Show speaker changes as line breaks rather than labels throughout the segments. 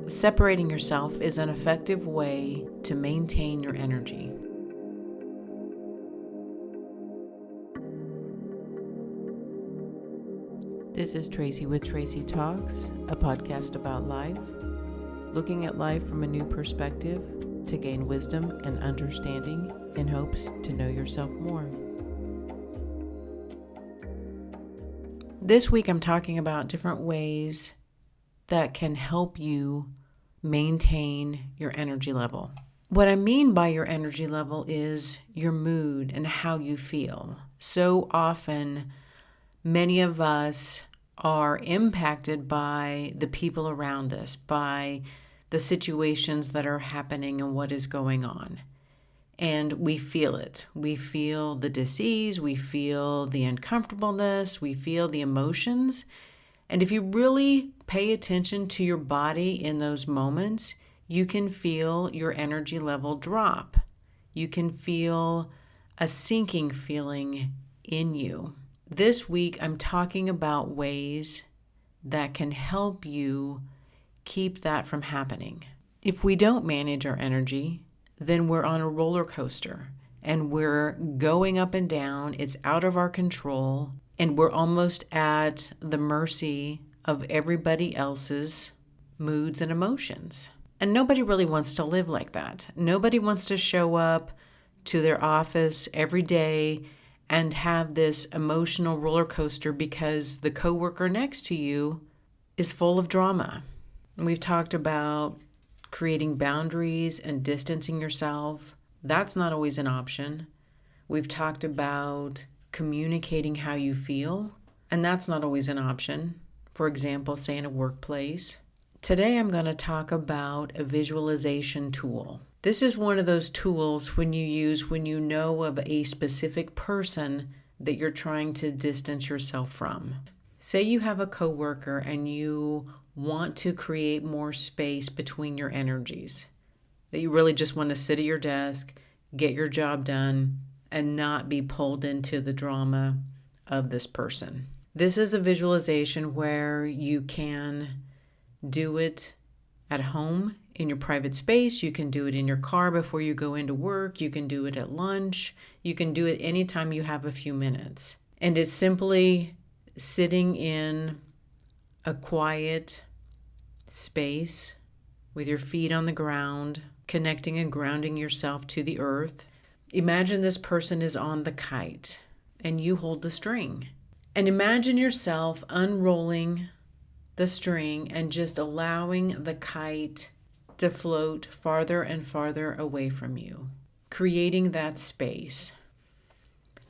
Separating yourself is an effective way to maintain your energy. This is Tracy with Tracy Talks, a podcast about life, looking at life from a new perspective to gain wisdom and understanding in hopes to know yourself more. This week I'm talking about different ways that can help you maintain your energy level. What I mean by your energy level is your mood and how you feel. So often, many of us are impacted by the people around us, by the situations that are happening and what is going on. And we feel it. We feel the disease, we feel the uncomfortableness, we feel the emotions. And if you really pay attention to your body in those moments, you can feel your energy level drop. You can feel a sinking feeling in you. This week, I'm talking about ways that can help you keep that from happening. If we don't manage our energy, then we're on a roller coaster and we're going up and down. It's out of our control and we're almost at the mercy of everybody else's moods and emotions. And nobody really wants to live like that. Nobody wants to show up to their office every day and have this emotional roller coaster because the coworker next to you is full of drama. And we've talked about creating boundaries and distancing yourself. That's not always an option. We've talked about communicating how you feel, and that's not always an option. For example, say in a workplace. Today I'm going to talk about a visualization tool. This is one of those tools when you know of a specific person that you're trying to distance yourself from. Say you have a coworker and you want to create more space between your energies, that you really just want to sit at your desk, get your job done, and not be pulled into the drama of this person. This is a visualization where you can do it at home in your private space. You can do it in your car before you go into work. You can do it at lunch. You can do it anytime you have a few minutes. And it's simply sitting in a quiet space with your feet on the ground, connecting and grounding yourself to the earth. Imagine this person is on the kite and you hold the string. And imagine yourself unrolling the string and just allowing the kite to float farther and farther away from you, creating that space.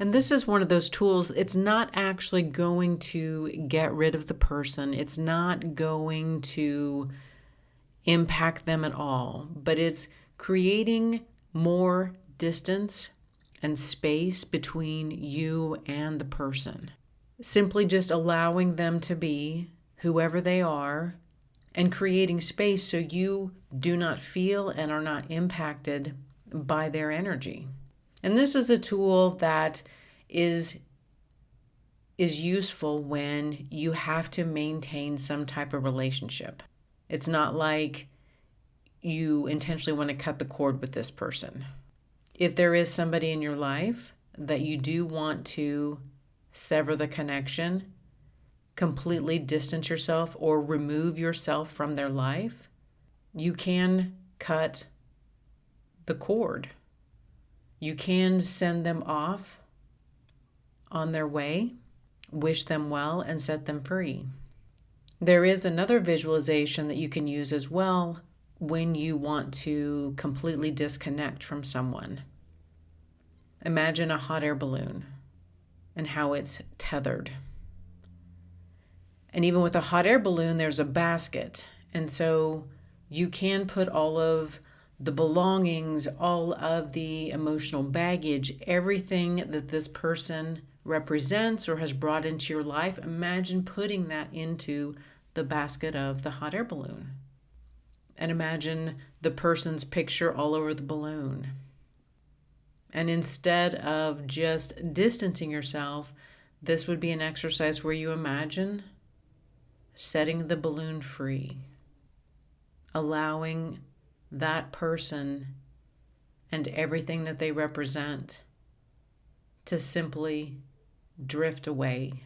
And this is one of those tools. It's not actually going to get rid of the person. It's not going to impact them at all, but it's creating more distance and space between you and the person. Simply just allowing them to be whoever they are and creating space so you do not feel and are not impacted by their energy. And this is a tool that is useful when you have to maintain some type of relationship. It's not like you intentionally want to cut the cord with this person. If there is somebody in your life that you do want to sever the connection, completely distance yourself or remove yourself from their life, you can cut the cord. You can send them off on their way, wish them well, and set them free. There is another visualization that you can use as well when you want to completely disconnect from someone. Imagine a hot air balloon and how it's tethered. And even with a hot air balloon, there's a basket. And so you can put all of the belongings, all of the emotional baggage, everything that this person represents or has brought into your life. Imagine putting that into the basket of the hot air balloon. And imagine the person's picture all over the balloon. And instead of just distancing yourself, this would be an exercise where you imagine setting the balloon free, allowing that person and everything that they represent to simply drift away.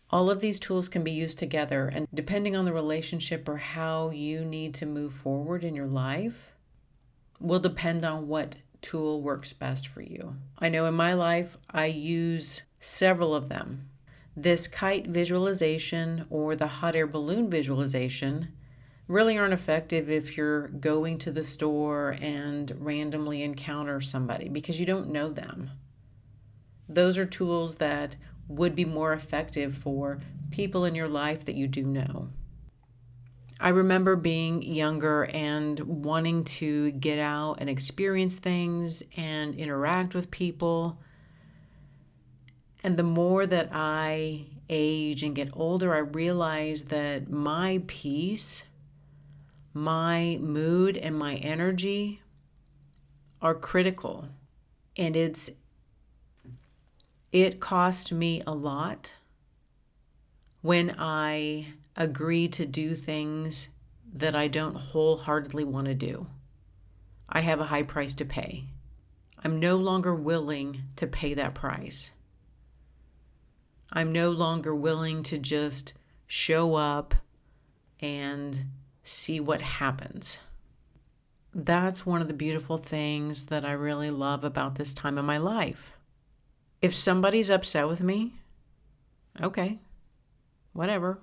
All of these tools can be used together, and depending on the relationship or how you need to move forward in your life will depend on what tool works best for you. I know in my life, I use several of them. This kite visualization or the hot air balloon visualization really aren't effective if you're going to the store and randomly encounter somebody because you don't know them. Those are tools that would be more effective for people in your life that you do know. I remember being younger and wanting to get out and experience things and interact with people. And the more that I age and get older, I realize that my peace, my mood, and my energy are critical. And it cost me a lot when I agree to do things that I don't wholeheartedly want to do. I have a high price to pay. I'm no longer willing to pay that price. I'm no longer willing to just show up and see what happens. That's one of the beautiful things that I really love about this time in my life. If somebody's upset with me, okay, whatever.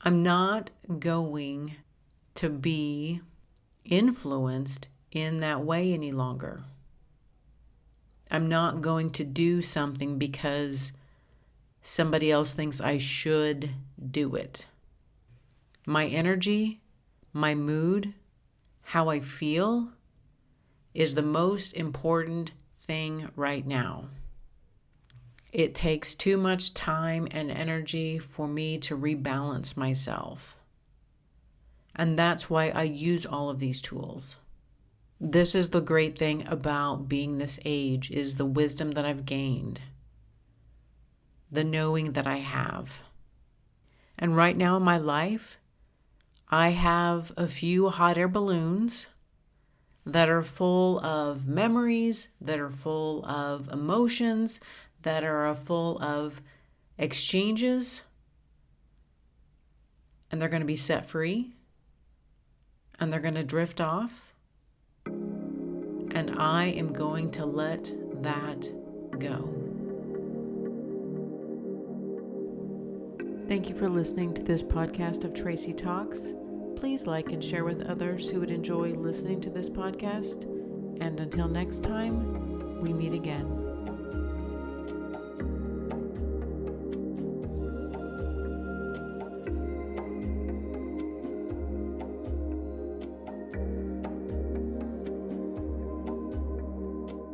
I'm not going to be influenced in that way any longer. I'm not going to do something because somebody else thinks I should do it. My energy, my mood, how I feel is the most important thing right now. It takes too much time and energy for me to rebalance myself. And that's why I use all of these tools. This is the great thing about being this age, is the wisdom that I've gained, the knowing that I have. And right now in my life, I have a few hot air balloons that are full of memories, that are full of emotions, that are full of exchanges, and they're going to be set free, and they're going to drift off, and I am going to let that go. Thank you for listening to this podcast of Tracy Talks. Please like and share with others who would enjoy listening to this podcast. And until next time, we meet again.